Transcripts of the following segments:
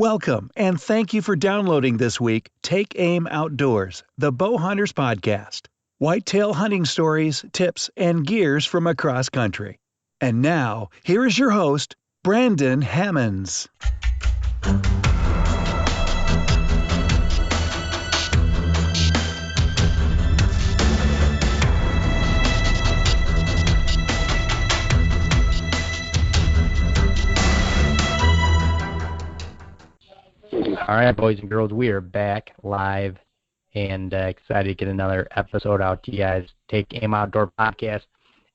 Welcome, and thank you for downloading this week Take Aim Outdoors, the Bow Hunters Podcast. Whitetail hunting stories, tips, and gears from across country. And now, here is your host, Brandon Hammonds. All right, boys and girls, we are back live and excited to get another episode out to you guys. Take Aim Outdoor Podcast.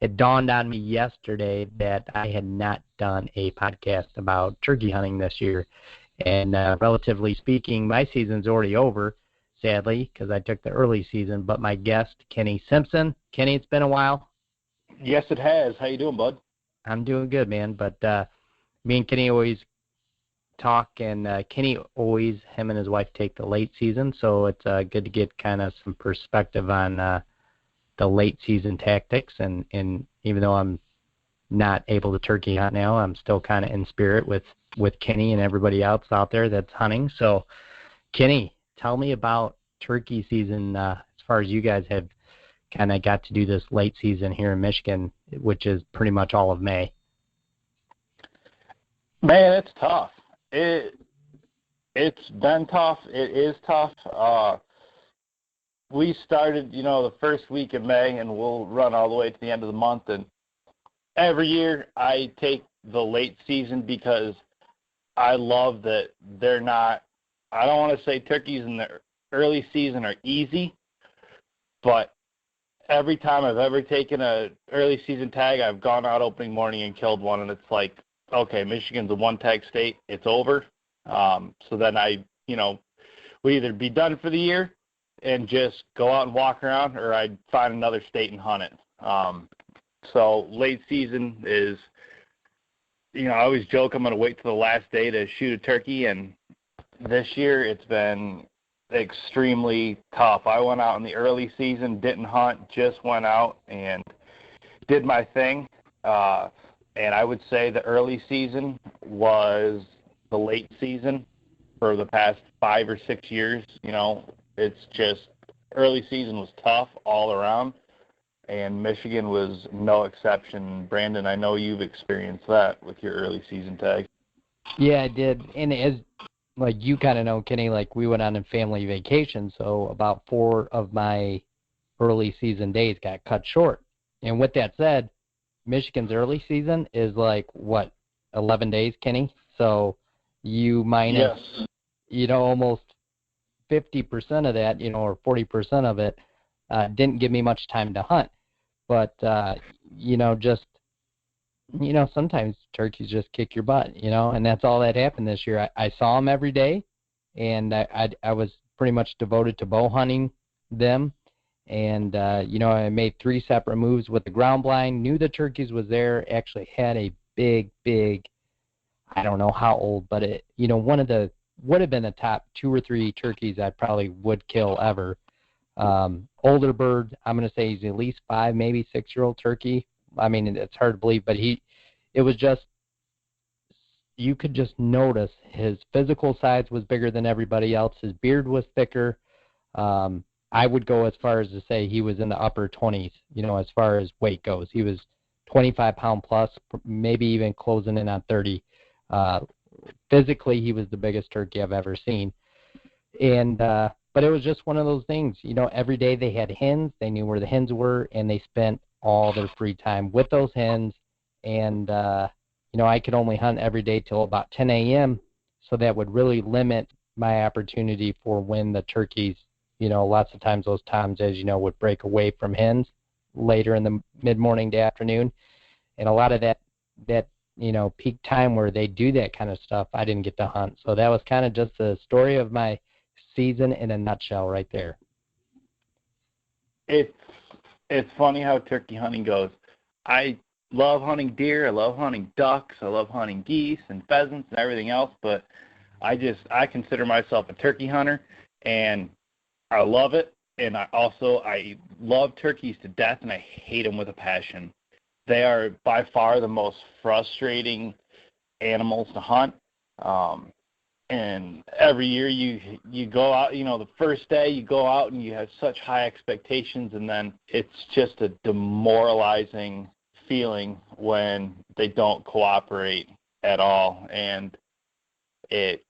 It dawned on me yesterday that I had not done a podcast about turkey hunting this year. And relatively speaking, my season's already over, sadly, because I took the early season. But my guest, Kenny Simpson. Kenny, it's been a while. Yes, it has. How you doing, bud? I'm doing good, man. But me and Kenny always talk, and Kenny always, him and his wife take the late season, so it's good to get kind of some perspective on the late season tactics, and even though I'm not able to turkey hunt now, I'm still kind of in spirit with Kenny and everybody else out there that's hunting. So Kenny, tell me about turkey season as far as you guys have kind of got to do this late season here in Michigan, which is pretty much all of May. Man, it's tough. It's been tough. It is tough. We started, the first week of May, and we'll run all the way to the end of the month. And every year I take the late season because I love that they're not, I don't want to say turkeys in the early season are easy, but every time I've ever taken a early season tag, I've gone out opening morning and killed one, and it's like, okay, Michigan's a one-tag state. It's over. So then we either be done for the year and just go out and walk around, or I'd find another state and hunt it. So late season is, I always joke I'm going to wait till the last day to shoot a turkey, and this year it's been extremely tough. I went out in the early season, didn't hunt, just went out and did my thing. And I would say the early season was the late season for the past 5 or 6 years. It's just early season was tough all around, and Michigan was no exception. Brandon, I know you've experienced that with your early season tag. Yeah, I did. And as like you kind of know, Kenny, like we went on a family vacation, so about 4 of my early season days got cut short. And with that said, Michigan's early season is like, 11 days, Kenny? So you minus, almost 50% of that, or 40% of it didn't give me much time to hunt. But, sometimes turkeys just kick your butt, and that's all that happened this year. I saw them every day, and I was pretty much devoted to bow hunting them. And, I made 3 separate moves with the ground blind, knew the turkeys was there, actually had a big, I don't know how old, but it, one of the, would have been the top 2 or 3 turkeys I probably would kill ever. Older bird, I'm going to say he's at least 5, maybe 6-year-old turkey. I mean, it's hard to believe, but it was just, you could just notice his physical size was bigger than everybody else. His beard was thicker. I would go as far as to say he was in the upper 20s, as far as weight goes. He was 25-pound plus, maybe even closing in on 30. Physically, he was the biggest turkey I've ever seen. And but it was just one of those things. Every day they had hens. They knew where the hens were, and they spent all their free time with those hens. And, I could only hunt every day till about 10 a.m., so that would really limit my opportunity for when the turkeys, lots of times those toms, as you know, would break away from hens later in the mid-morning to afternoon. And a lot of that peak time where they do that kind of stuff, I didn't get to hunt. So that was kind of just the story of my season in a nutshell right there. It's funny how turkey hunting goes. I love hunting deer. I love hunting ducks. I love hunting geese and pheasants and everything else, but I consider myself a turkey hunter, and I love it. And I love turkeys to death, and I hate them with a passion. They are by far the most frustrating animals to hunt. And every year you go out, the first day you go out and you have such high expectations, and then it's just a demoralizing feeling when they don't cooperate at all. And it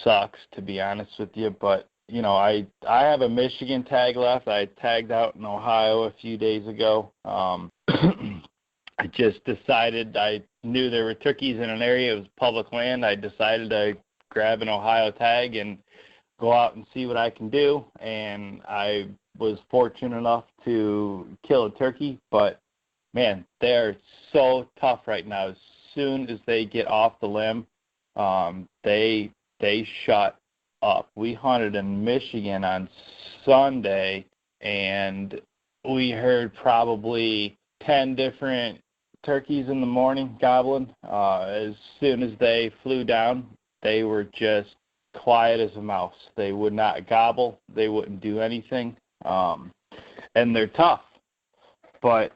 sucks, to be honest with you. But, I have a Michigan tag left. I tagged out in Ohio a few days ago. I just decided, I knew there were turkeys in an area, it was public land. I decided to grab an Ohio tag and go out and see what I can do. And I was fortunate enough to kill a turkey, but man, they're so tough right now. As soon as they get off the limb, they shut up. We hunted in Michigan on Sunday, and we heard probably 10 different turkeys in the morning gobbling. As soon as they flew down, they were just quiet as a mouse. They would not gobble. They wouldn't do anything. And they're tough. But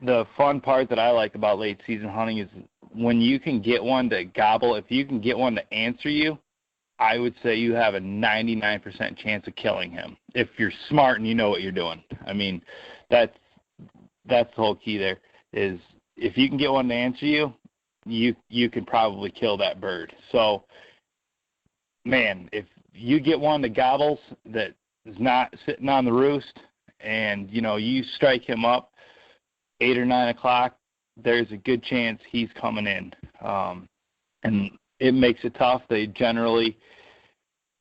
the fun part that I like about late season hunting is when you can get one to gobble, if you can get one to answer you, I would say you have a 99% chance of killing him if you're smart and you know what you're doing. I mean, that's the whole key there is if you can get one to answer you, you can probably kill that bird. So, man, if you get one that gobbles that is not sitting on the roost and, you strike him up 8 or 9 o'clock, there's a good chance he's coming in. And it makes it tough. They generally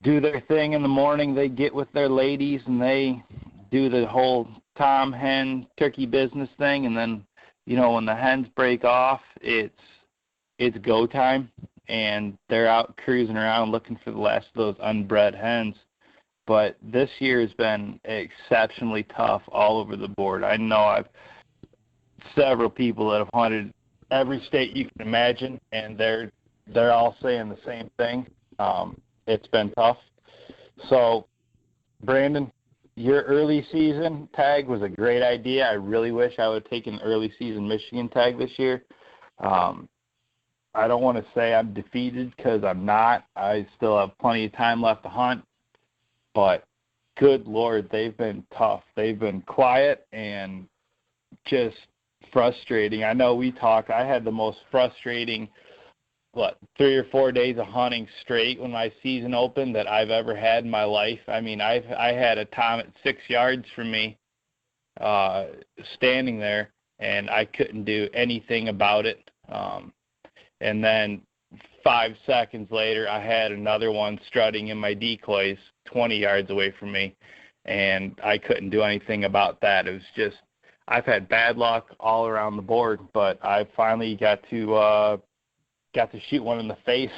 do their thing in the morning. They get with their ladies and they do the whole tom, hen, turkey business thing. And then, when the hens break off, it's go time. And they're out cruising around looking for the last of those unbred hens. But this year has been exceptionally tough all over the board. I know I've several people that have hunted every state you can imagine, and they're all saying the same thing. It's been tough. So, Brandon, your early season tag was a great idea. I really wish I would have taken an early season Michigan tag this year. I don't want to say I'm defeated because I'm not. I still have plenty of time left to hunt. But good Lord, they've been tough. They've been quiet and just frustrating. I know we talked. I had the most frustrating 3 or 4 days of hunting straight when my season opened that I've ever had in my life. I mean, I had a tom at 6 yards from me standing there, and I couldn't do anything about it. And then 5 seconds later, I had another one strutting in my decoys 20 yards away from me, and I couldn't do anything about that. It was just, I've had bad luck all around the board, but I finally got to shoot one in the face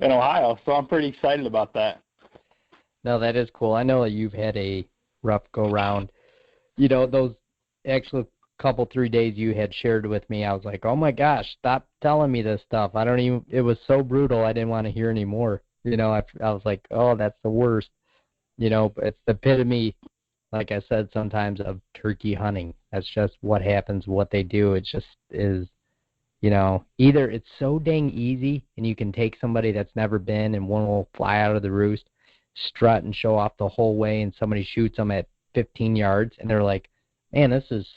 in Ohio, so I'm pretty excited about that. No, that is cool. I know that you've had a rough go-round. Those actual couple 3 days you had shared with me, I was like, oh my gosh, stop telling me this stuff. It was so brutal, I didn't want to hear anymore. I was like, oh, that's the worst. But it's the epitome, like I said, sometimes of turkey hunting. That's just what happens, what they do. It just is, either it's so dang easy and you can take somebody that's never been and one will fly out of the roost, strut and show off the whole way, and somebody shoots them at 15 yards and they're like, man, this is,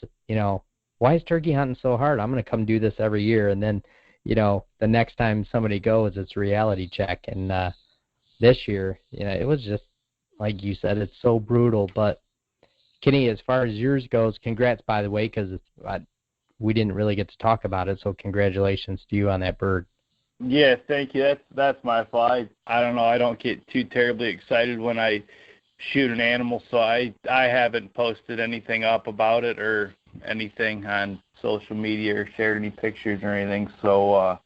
why is turkey hunting so hard? I'm going to come do this every year. And then, the next time somebody goes, it's a reality check. And this year, it was just, like you said, it's so brutal. But, Kenny, as far as yours goes, congrats, by the way, because we didn't really get to talk about it. So congratulations to you on that bird. Yeah, thank you. That's my fault. I don't know. I don't get too terribly excited when I shoot an animal, so I haven't posted anything up about it or anything on social media or shared any pictures or anything. So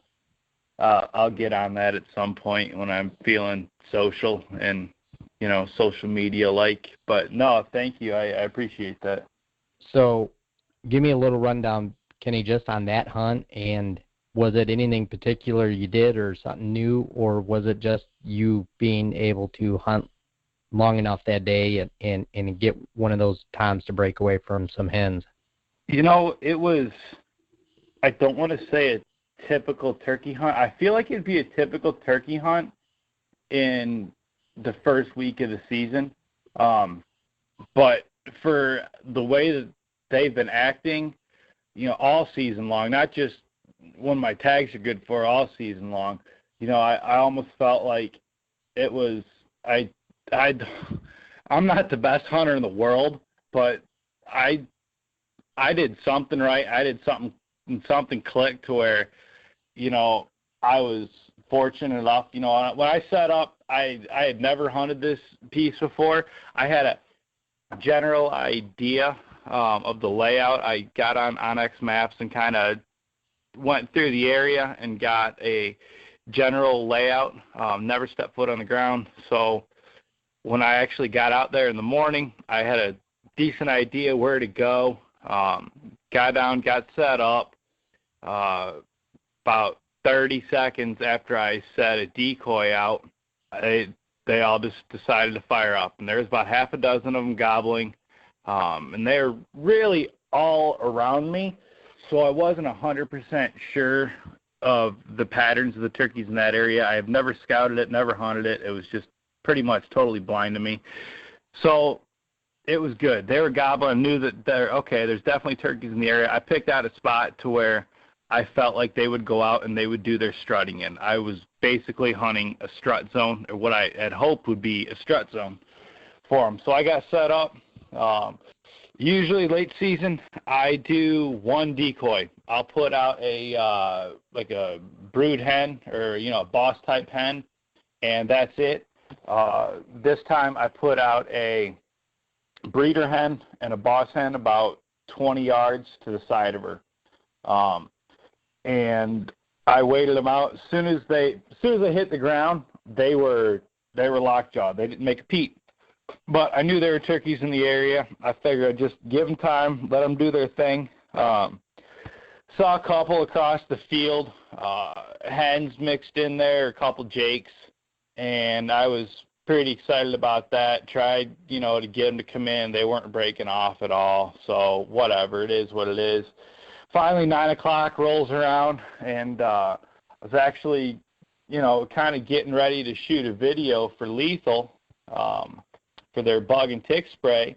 I'll get on that at some point when I'm feeling social and social media like. But no, thank you. I appreciate that. So, give me a little rundown, Kenny, just on that hunt, and was it anything particular you did or something new, or was it just you being able to hunt long enough that day and get one of those toms to break away from some hens? It was, I don't want to say a typical turkey hunt. I feel like it'd be a typical turkey hunt in the first week of the season. But for the way that they've been acting, all season long, not just when my tags are good for, all season long, I almost felt like it was, I'm not the best hunter in the world, but I did something right. I did something clicked to where, I was fortunate enough, when I set up, I had never hunted this piece before. I had a general idea of the layout. I got on Onyx Maps and kind of went through the area and got a general layout, never stepped foot on the ground. So when I actually got out there in the morning, I had a decent idea where to go. Got down, got set up. About 30 seconds after I set a decoy out, they all just decided to fire up. And there was about half a dozen of them gobbling. And they're really all around me. So I wasn't 100% sure of the patterns of the turkeys in that area. I have never scouted it, never hunted it. It was just pretty much totally blind to me. So it was good. They were gobbling. I knew that there's definitely turkeys in the area. I picked out a spot to where I felt like they would go out and they would do their strutting in. I was basically hunting a strut zone, or what I had hoped would be a strut zone for them. So I got set up. Usually late season, I do one decoy. I'll put out a brood hen or a boss type hen, and that's it. This time I put out a breeder hen and a boss hen about 20 yards to the side of her, and I waited them out. As soon as they hit the ground, they were lockjaw. They didn't make a peep. But I knew there were turkeys in the area. I figured I'd just give them time, let them do their thing. Saw a couple across the field, hens mixed in there, a couple jakes, and I was pretty excited about that. Tried, to get them to come in. They weren't breaking off at all, so whatever. It is what it is. Finally, 9 o'clock rolls around, and I was actually, kind of getting ready to shoot a video for Lethal, for their bug and tick spray,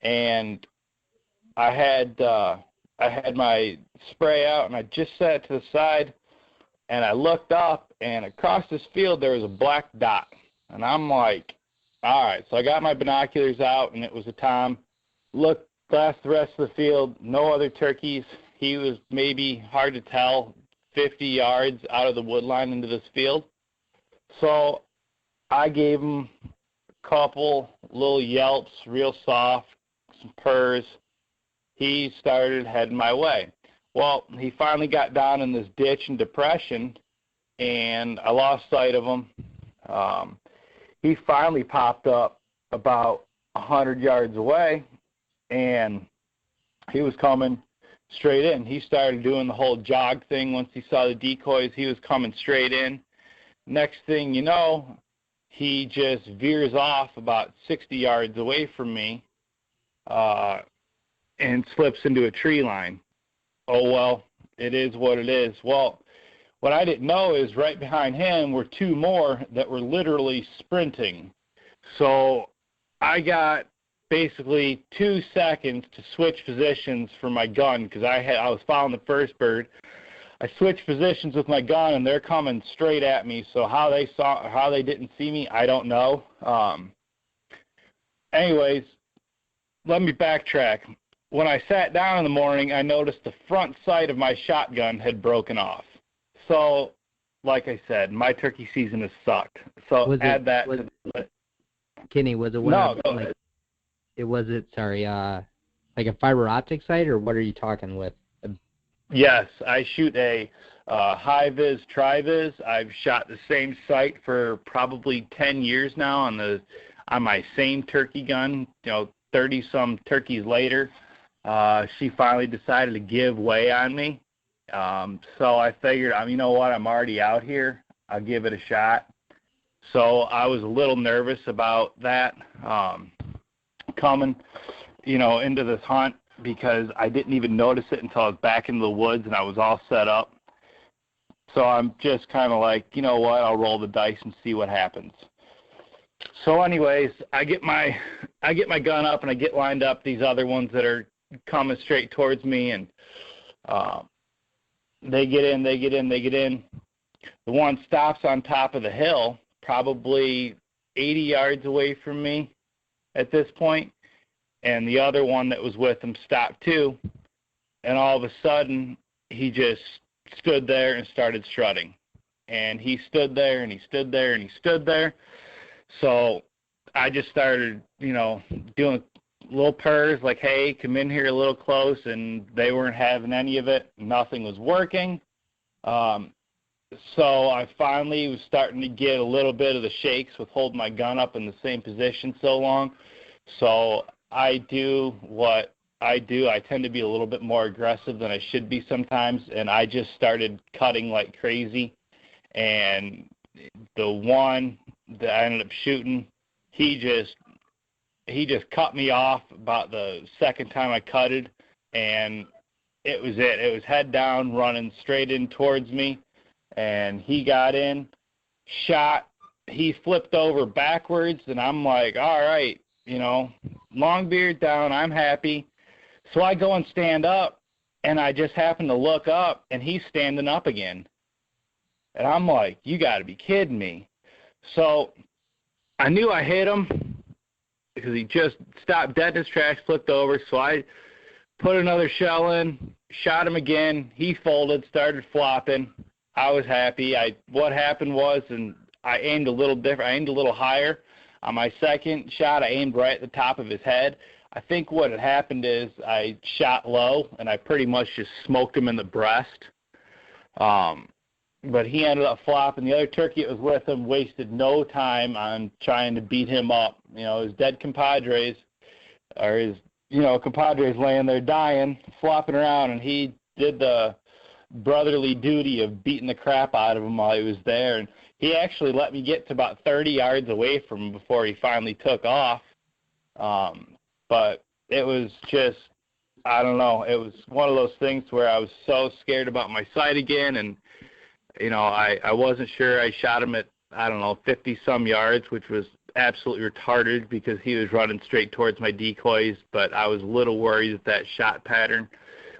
and I had my spray out, and I just set it to the side, and I looked up, and across this field there was a black dot, and I'm like, all right. So I got my binoculars out, and it was a tom. Looked past the rest of the field, no other turkeys. He was maybe, hard to tell, 50 yards out of the wood line into this field. So I gave him couple little yelps, real soft, some purrs. He started heading my way. Well, he finally got down in this ditch and depression, and I lost sight of him. He finally popped up about 100 yards away, and he was coming straight in. He started doing the whole jog thing. Once he saw the decoys, he was coming straight in. Next thing you know, he just veers off about 60 yards away from me and slips into a tree line. Oh, well, it is what it is. Well, what I didn't know is right behind him were two more that were literally sprinting. So I got basically 2 seconds to switch positions for my gun because I was following the first bird. I switched positions with my gun, and they're coming straight at me. So how they didn't see me, I don't know. Anyways, let me backtrack. When I sat down in the morning, I noticed the front sight of my shotgun had broken off. So, like I said, my turkey season has sucked. So Kenny, was it one of like, like a fiber optic sight, or what are you talking with? Yes, I shoot a high-vis, tri-vis. I've shot the same sight for probably 10 years now on my same turkey gun. 30-some turkeys later, she finally decided to give way on me. So I figured, you know what, I'm already out here. I'll give it a shot. So I was a little nervous about that coming, into this hunt, because I didn't even notice it until I was back in the woods and I was all set up. So I'm just kind of like, you know what, I'll roll the dice and see what happens. So anyways, I get my gun up and I get lined up these other ones that are coming straight towards me, and they get in. The one stops on top of the hill, probably 80 yards away from me at this point, and the other one that was with him stopped too, and all of a sudden he just stood there and started strutting. And he stood there and he stood there and he stood there. So I just started, doing little purrs like, hey, come in here a little close, and they weren't having any of it. Nothing was working. So I finally was starting to get a little bit of the shakes with holding my gun up in the same position so long. So I do what I do. I tend to be a little bit more aggressive than I should be sometimes, and I just started cutting like crazy. And the one that I ended up shooting, he just cut me off about the second time I cutted, and it was it. It was head down, running straight in towards me, and he got in, shot. He flipped over backwards, and I'm like, all right, long beard down, I'm happy. So I go and stand up, and I just happen to look up, and he's standing up again. And I'm like, you got to be kidding me. So I knew I hit him because he just stopped dead in his tracks, flipped over. So I put another shell in, shot him again. He folded, started flopping. I was happy. What happened was, and I aimed a little different. I aimed a little higher. On my second shot, I aimed right at the top of his head. I think what had happened is I shot low, and I pretty much just smoked him in the breast. But he ended up flopping. The other turkey that was with him wasted no time on trying to beat him up. His dead compadres, or his, compadres laying there dying, flopping around, and he did the brotherly duty of beating the crap out of him while he was there. And he actually let me get to about 30 yards away from him before he finally took off. But it was just, I don't know, it was one of those things where I was so scared about my sight again, and I wasn't sure. I shot him at, 50-some yards, which was absolutely retarded because he was running straight towards my decoys, but I was a little worried that shot pattern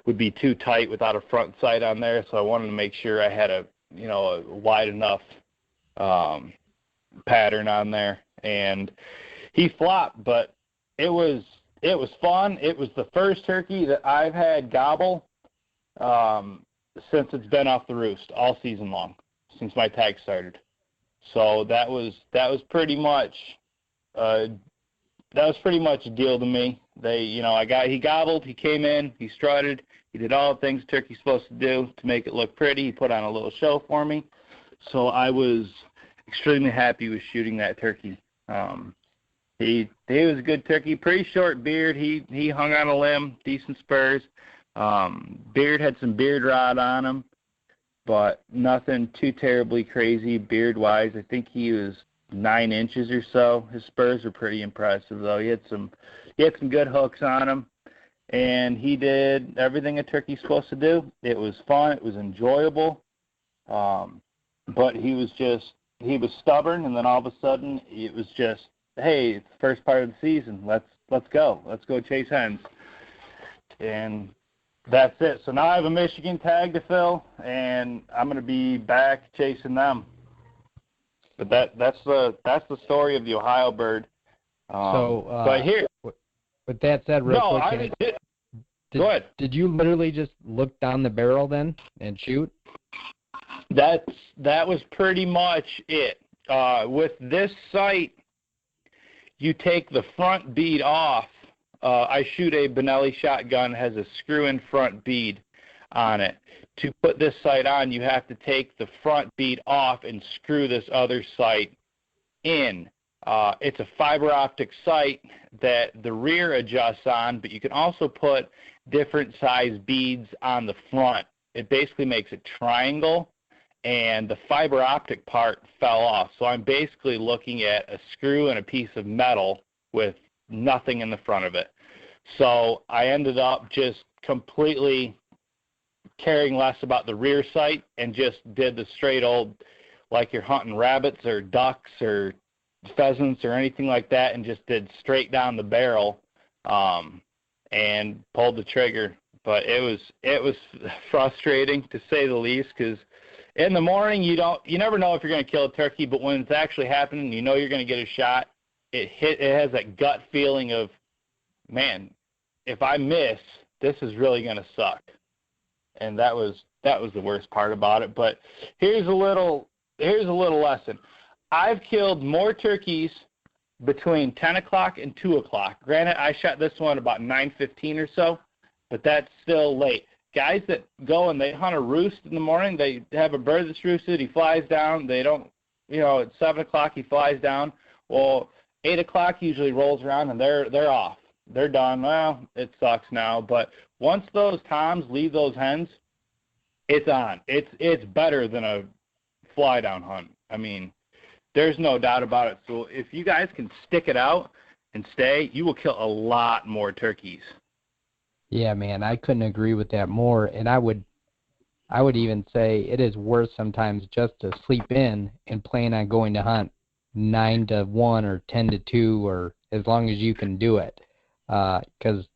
would be too tight without a front sight on there, so I wanted to make sure I had a wide enough pattern on there. And he flopped, but it was fun. It was the first turkey that I've had gobble since it's been off the roost all season long, since my tag started. So that was pretty much a deal to me. He gobbled, he came in, he strutted, he did all the things a turkey's supposed to do to make it look pretty. He put on a little show for me. So I was extremely happy with shooting that turkey. He was a good turkey, pretty short beard. He hung on a limb, decent spurs. Beard had some beard rot on him, but nothing too terribly crazy beard-wise. I think he was 9 inches or so. His spurs were pretty impressive, though. He had some good hooks on him, and he did everything a turkey's supposed to do. It was fun. It was enjoyable, but he was stubborn, and then all of a sudden it was just, hey, it's the first part of the season. Let's go chase hens, and that's it. So now I have a Michigan tag to fill, and I'm going to be back chasing them. But that's the story of the Ohio bird. But here, with that said, real quick, go ahead. Did you literally just look down the barrel then and shoot? That was pretty much it. With this sight, you take the front bead off. I shoot a Benelli shotgun, has a screw-in front bead on it. To put this sight on, you have to take the front bead off and screw this other sight in. It's a fiber optic sight that the rear adjusts on, but you can also put different size beads on the front. It basically makes a triangle, and the fiber optic part fell off. So I'm basically looking at a screw and a piece of metal with nothing in the front of it. So I ended up just completely caring less about the rear sight and just did the straight old, like you're hunting rabbits or ducks or pheasants or anything like that, and just did straight down the barrel and pulled the trigger. But it was frustrating, to say the least, because in the morning you never know if you're going to kill a turkey, but when it's actually happening, you know you're going to get a shot. It has that gut feeling of, man, if I miss, this is really going to suck. And that was the worst part about it. But here's a little lesson. I've killed more turkeys between 10 o'clock and 2 o'clock. Granted, I shot this one about 9:15 or so, but that's still late. Guys that go and they hunt a roost in the morning, they have a bird that's roosted, he flies down, they don't, at 7 o'clock he flies down. Well, 8 o'clock usually rolls around and they're off. They're done. Well, it sucks now, but once those toms leave those hens, it's on. It's better than a fly down hunt. I mean, there's no doubt about it. So if you guys can stick it out and stay, you will kill a lot more turkeys. Yeah, man, I couldn't agree with that more. And I would even say it is worth sometimes just to sleep in and plan on going to hunt 9 to 1 or 10 to 2 or as long as you can do it. Because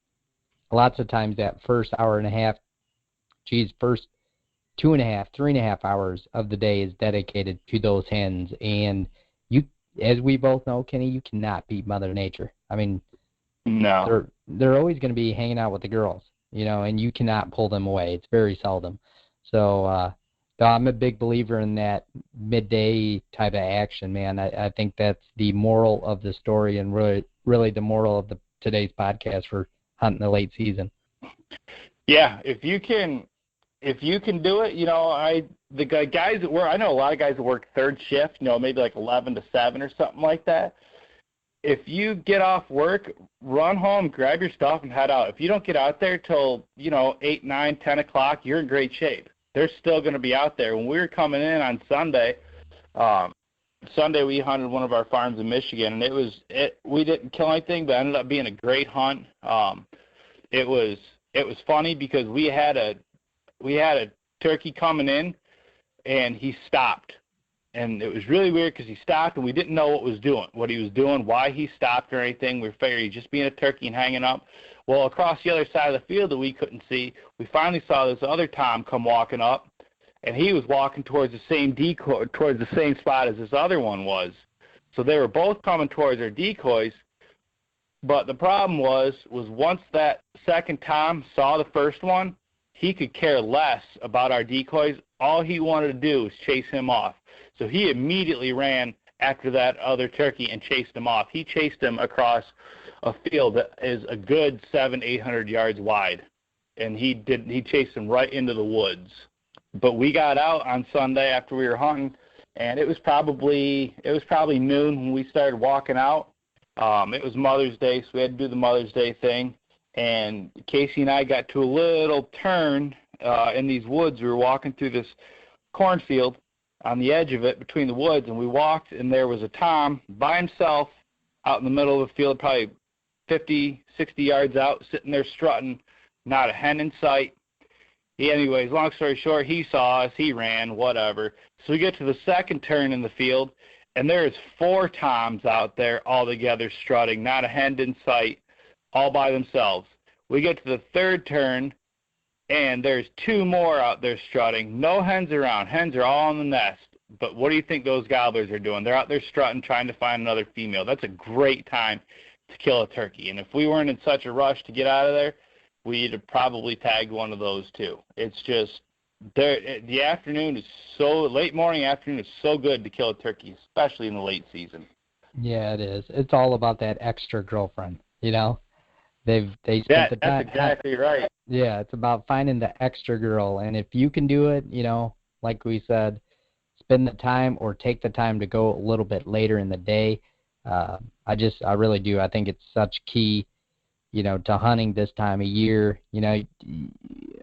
lots of times that first hour and a half, first 2.5, 3.5 hours of the day is dedicated to those hens. And you, as we both know, Kenny, you cannot beat Mother Nature. I mean, no, they're always going to be hanging out with the girls, and you cannot pull them away. It's very seldom. So I'm a big believer in that midday type of action, man. I think that's the moral of the story and really the moral of today's podcast for hunting the late season. Yeah, if you can do it, the guys that work, I know a lot of guys that work third shift, maybe like 11 to 7 or something like that. If you get off work, run home, grab your stuff, and head out. If you don't get out there till 8, 9, 10 o'clock, you're in great shape. They're still going to be out there. When we were coming in on Sunday, we hunted one of our farms in Michigan, and we didn't kill anything, but it ended up being a great hunt. It was funny because we had a turkey coming in, and he stopped. And it was really weird because he stopped, and we didn't know what he was doing, why he stopped or anything. We figured he's just being a turkey and hanging up. Well, across the other side of the field that we couldn't see, we finally saw this other tom come walking up, and he was walking towards the same decoy, towards the same spot as this other one was. So they were both coming towards our decoys. But the problem was once that second tom saw the first one, he could care less about our decoys. All he wanted to do was chase him off. So he immediately ran after that other turkey and chased him off. He chased him across a field that is a good 700-800 yards wide, and he chased him right into the woods. But we got out on Sunday after we were hunting, and it was probably noon when we started walking out. It was Mother's Day, so we had to do the Mother's Day thing. And Casey and I got to a little turn in these woods. We were walking through this cornfield on the edge of it between the woods, and we walked, and there was a tom by himself out in the middle of the field, probably 50, 60 yards out, sitting there strutting, not a hen in sight. Anyways, long story short, he saw us, he ran, whatever. So we get to the second turn in the field, and there's 4 toms out there all together strutting, not a hen in sight, all by themselves. We get to the third turn, and there's 2 more out there strutting. No hens around. Hens are all in the nest. But what do you think those gobblers are doing? They're out there strutting, trying to find another female. That's a great time to kill a turkey. And if we weren't in such a rush to get out of there, we'd have probably tagged one of those too. It's just, the afternoon is late morning afternoon is so good to kill a turkey, especially in the late season. Yeah, it is. It's all about that extra girlfriend, They spent the time. That's exactly right. Yeah, it's about finding the extra girl, and if you can do it, like we said, spend the time or take the time to go a little bit later in the day. I really do. I think it's such key, to hunting this time of year.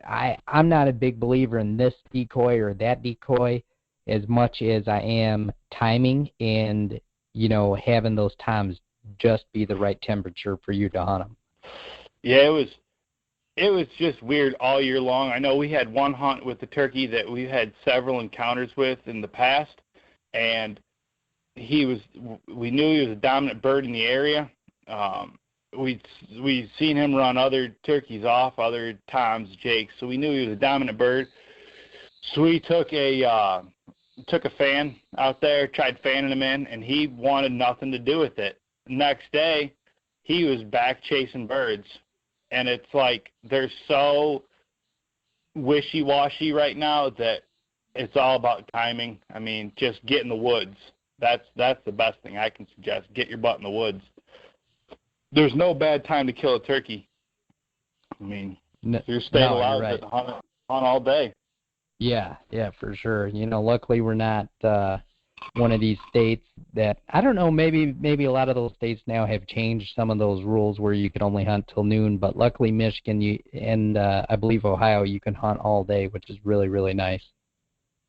I'm not a big believer in this decoy or that decoy as much as I am timing and, having those toms just be the right temperature for you to hunt them. Yeah, it was just weird all year long. I know we had one hunt with the turkey that we had several encounters with in the past, and we knew he was a dominant bird in the area. We'd seen him run other turkeys off, other times, jakes, so we knew he was a dominant bird. So we took a fan out there, tried fanning him in, and he wanted nothing to do with it. Next day, he was back chasing birds, and it's like they're so wishy-washy right now that it's all about timing. I mean, just get in the woods. That's the best thing I can suggest. Get your butt in the woods. There's no bad time to kill a turkey. I mean, if your state allows it, hunt all day. Yeah, for sure. You know, luckily we're not one of these states that, I don't know, maybe a lot of those states now have changed some of those rules where you can only hunt till noon, but luckily Michigan and I believe Ohio, you can hunt all day, which is really, really nice.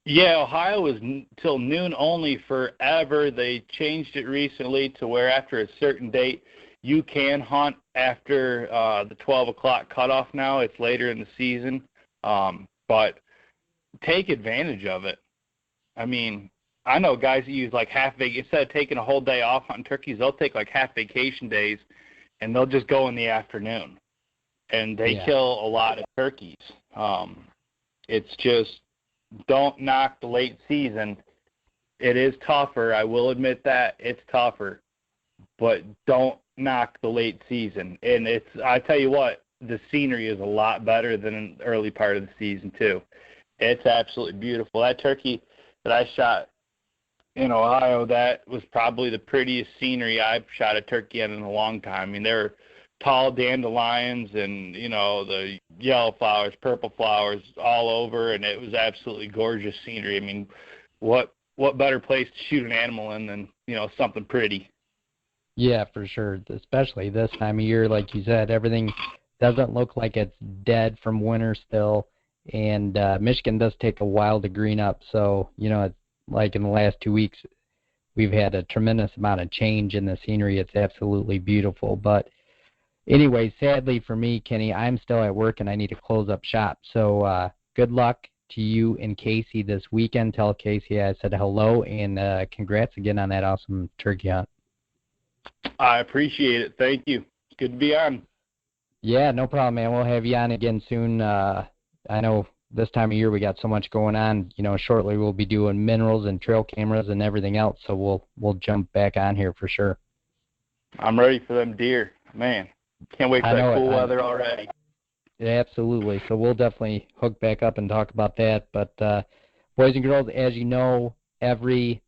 Yeah, Ohio was till noon only forever. They changed it recently to where after a certain date you can hunt after the 12 o'clock cutoff now. It's later in the season, but take advantage of it. I mean, I know guys that use like instead of taking a whole day off hunting turkeys, they'll take like half vacation days, and they'll just go in the afternoon, and they kill a lot of turkeys. It's just, don't knock the late season. It is tougher. I will admit that it's tougher, but don't knock the late season. And I tell you what, the scenery is a lot better than in the early part of the season too. It's absolutely beautiful. That turkey that I shot in Ohio, that was probably the prettiest scenery I've shot a turkey at in a long time. I mean, there were tall dandelions and, the yellow flowers, purple flowers all over, and it was absolutely gorgeous scenery. I mean, what better place to shoot an animal in than, something pretty? Yeah, for sure, especially this time of year. Like you said, everything doesn't look like it's dead from winter still, and Michigan does take a while to green up. So, it's like in the last 2 weeks, we've had a tremendous amount of change in the scenery. It's absolutely beautiful. But anyway, sadly for me, Kenny, I'm still at work and I need to close up shop. So good luck to you and Casey this weekend. Tell Casey I said hello, and congrats again on that awesome turkey hunt. I appreciate it. Thank you. It's good to be on. Yeah, no problem, man. We'll have you on again soon. I know this time of year we got so much going on. Shortly we'll be doing minerals and trail cameras and everything else, so we'll jump back on here for sure. I'm ready for them deer. Man, can't wait for that cool weather already. Yeah, absolutely. So we'll definitely hook back up and talk about that. But boys and girls, as you know, every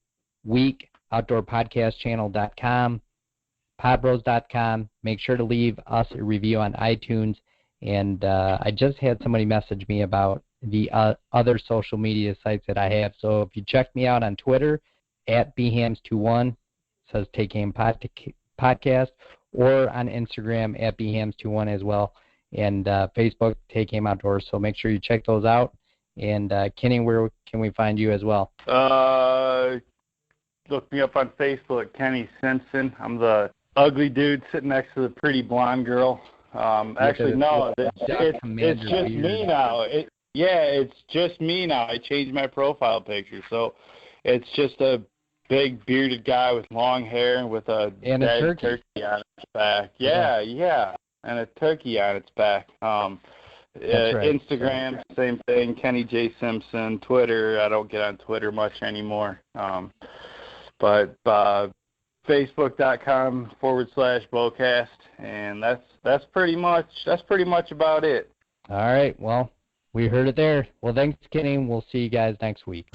week, outdoorpodcastchannel.com, podbros.com. Make sure to leave us a review on iTunes. And I just had somebody message me about the other social media sites that I have. So if you check me out on Twitter, at bhams21, says Take Aim Podcast, or on Instagram, at bhams21 as well, and Facebook, Take Aim Outdoors. So make sure you check those out. And Kenny, where can we find you as well? Look me up on Facebook, Kenny Simpson. I'm the ugly dude sitting next to the pretty blonde girl. Actually, no, it's just me now. It's just me now. I changed my profile picture, so it's just a big bearded guy with long hair and with a dead turkey on its back. Yeah, and a turkey on its back. Right. Instagram, same thing, Kenny J. Simpson. Twitter, I don't get on Twitter much anymore. But Facebook.com/Bowcast, and that's pretty much about it. All right, well, we heard it there. Well, thanks, Kenny. We'll see you guys next week.